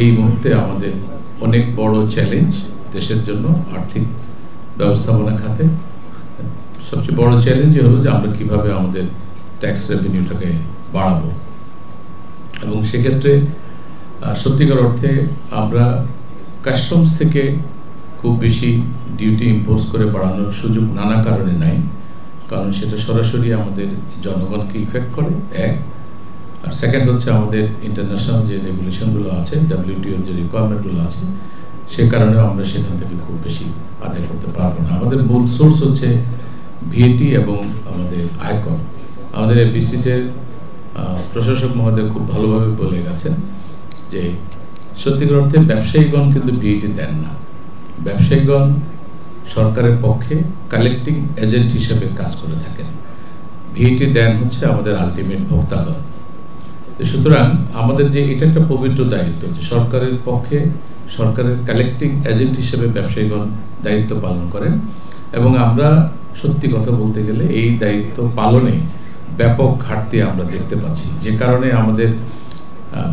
এই মুহূর্তে আমাদের অনেক বড় চ্যালেঞ্জ দেশের জন্য আর্থিক ব্যবস্থাপনা খাতে সবচেয়ে বড় চ্যালেঞ্জই হলো যে আমরা কিভাবে আমাদের ট্যাক্স রেভিনিউটাকে বাড়াবো এবং সেক্ষেত্রে সত্যিকার অর্থে আমরা কাস্টমস থেকে খুব বেশি ডিউটি ইম্পোজ করে বাড়ানোর সুযোগ নানা কারণে নাই, কারণ সেটা সরাসরি আমাদের জনগণকে ইফেক্ট করে এক, আর সেকেন্ড হচ্ছে আমাদের ইন্টারন্যাশনাল যে রেগুলেশনগুলো আছে, WTOর যে রিকোয়ারমেন্টগুলো আছে, সে কারণেও আমরা সেখান থেকে খুব বেশি আদায় করতে পারবো না। আমাদের মূল সোর্স হচ্ছে ভিএটি এবং আমাদের আয়কর। আমাদের বিসিসির প্রশাসক মহোদয় খুব ভালোভাবে বলে গেছেন যে সত্যিকার অর্থে ব্যবসায়ীগণ কিন্তু ভিএটি দেন না, ব্যবসায়ীগণ সরকারের পক্ষে কালেক্টিং এজেন্ট হিসেবে কাজ করে থাকেন, ভিএটি দেন হচ্ছে আমাদের আলটিমেট ভোক্তাগণ। তো সুতরাং আমাদের যে এটা একটা পবিত্র দায়িত্ব যে সরকারের পক্ষে সরকারের কালেক্টিং এজেন্ট হিসেবে ব্যবসায়ীগণ দায়িত্ব পালন করেন এবং আমরা সত্যি কথা বলতে গেলে এই দায়িত্ব পালনে ব্যাপক ঘাটতি আমরা দেখতে পাচ্ছি, যে কারণে আমাদের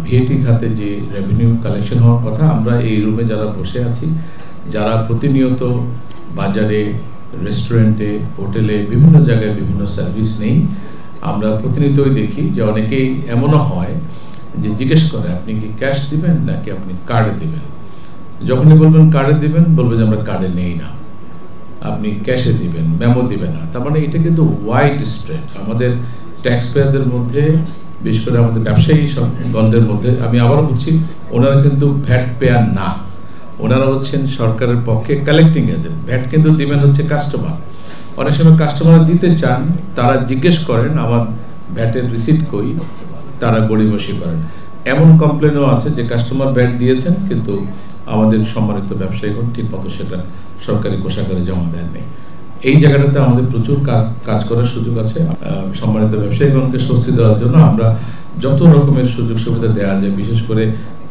ভিএটি খাতে যে রেভিনিউ কালেকশন হওয়ার কথা, আমরা এই রুমে যারা বসে আছি, যারা প্রতিনিয়ত বাজারে, রেস্টুরেন্টে, হোটেলে, বিভিন্ন জায়গায় বিভিন্ন সার্ভিস নেই, আমরা প্রতিনিয়তই দেখি যে অনেকেই এমনও হয় যে জিজ্ঞেস করে আপনি কি ক্যাশ দিবেন নাকি আপনি কার্ডে দিবেন। যখনই বলবেন কার্ডে দিবেন, বলবে যে আমরা কার্ডে নেই না, আপনি ক্যাশে দিবেন, মেমো দিবেন না। তার মানে এটা কিন্তু ওয়াইড স্প্রেড আমাদের ট্যাক্স পেয়ারদের মধ্যে, বিশেষ করে আমাদের ব্যবসায়ী গণদের মধ্যে। আমি আবারও বলছি, ওনারা কিন্তু ভ্যাট পেয়ার না, ওনারা হচ্ছেন সরকারের পক্ষে কালেক্টিং এজেন্ট। ভ্যাট কিন্তু দিবেন হচ্ছে কাস্টমার। অনেক সময় কাস্টমার দিতে চান, তারা জিজ্ঞেস করেন আমার ভ্যাটের রিসিপ্ট কই, তারা গড়িমসি করেন। এমন কমপ্লেনও আছে যে কাস্টমার ভ্যাট দিয়েছেন কিন্তু আমাদের সম্মানিত ব্যবসায়ীগণ ঠিক মতো সেটা সরকারি কোষাগারে জমা দেননি। এই জায়গাটাতে আমাদের প্রচুর কাজ করার সুযোগ আছে। সম্মানিত ব্যবসায়ীগণকে স্বস্তি দেওয়ার জন্য আমরা যত রকমের সুযোগ সুবিধা দেওয়া যায়, বিশেষ করে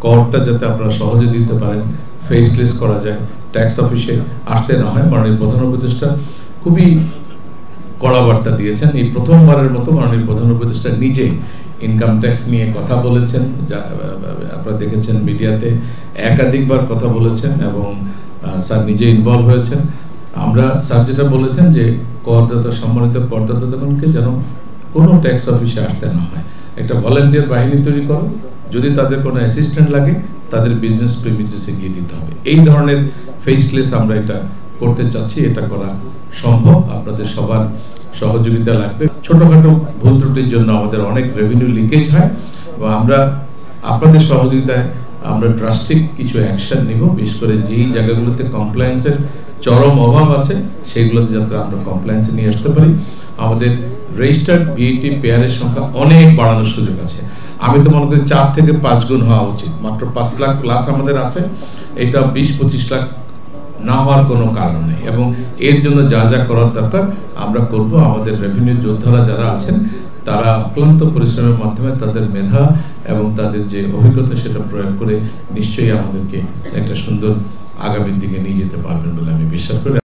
করটা যাতে আপনারা সহজে দিতে পারেন, ফেসলেস করা যায়, ট্যাক্স অফিসে আসতে না হয়। মাননীয় প্রধান উপদেষ্টা খুবই কড়া বার্তা দিয়েছেন। এই প্রথমবারের মতো মাননীয় প্রধান উপদেষ্টা নিজে ইনকাম ট্যাক্স নিয়ে কথা বলেছেন, আপনারা দেখেছেন মিডিয়াতে, একাধিকবার কথা বলেছেন এবং স্যার নিজে ইনভলভ হয়েছেন। আমরা স্যার যেটা বলেছেন যে করদাতা, সম্মানিত করদাতাগণকে যেন কোনো ট্যাক্স অফিসে আসতে না হয়, একটা ভলান্টিয়ার বাহিনী তৈরি করো, যদি তাদের কোনো অ্যাসিস্ট্যান্ট লাগে তাদের বিজনেস প্রেমিসেসে গিয়ে দিতে হবে। এই ধরনের ফেসলেস আমরা এটা করতে চাচ্ছি, এটা করা সম্ভব, আপনাদের সবার সহযোগিতা লাগবে। ছোটোখাটো ভুল ত্রুটির জন্য আমাদের অনেক রেভিনিউ লিকেজ হয় এবং আমরা আপনাদের সহযোগিতায় আমরা ড্রাস্টিক কিছু অ্যাকশন নিব, বিশেষ করে যেই জায়গাগুলোতে কমপ্লায়েন্সের চরম অভাব আছে সেগুলোতে যাতে আমরা কমপ্লায়েন্সে নিয়ে আসতে পারি। আমাদের রেজিস্টার্ড ভিএটি পেয়ারের সংখ্যা অনেক বাড়ানোর সুযোগ আছে। আমি তো মনে করি 4 থেকে 5 গুণ হওয়া উচিত, মাত্র 5 লাখ প্লাস আমাদের আছে, এটা 20-25 লাখ না হওয়ার কোনো কারণ নেই এবং এর জন্য যা যা করার দরকার আমরা করব। আমাদের রেভিনিউ যোদ্ধারা যারা আছেন তারা অক্লান্ত পরিশ্রমের মাধ্যমে তাদের মেধা এবং তাদের যে অভিজ্ঞতা সেটা প্রয়োগ করে নিশ্চয়ই আমাদেরকে একটা সুন্দর আগামীর দিকে নিয়ে যেতে পারবেন বলে আমি বিশ্বাস করি।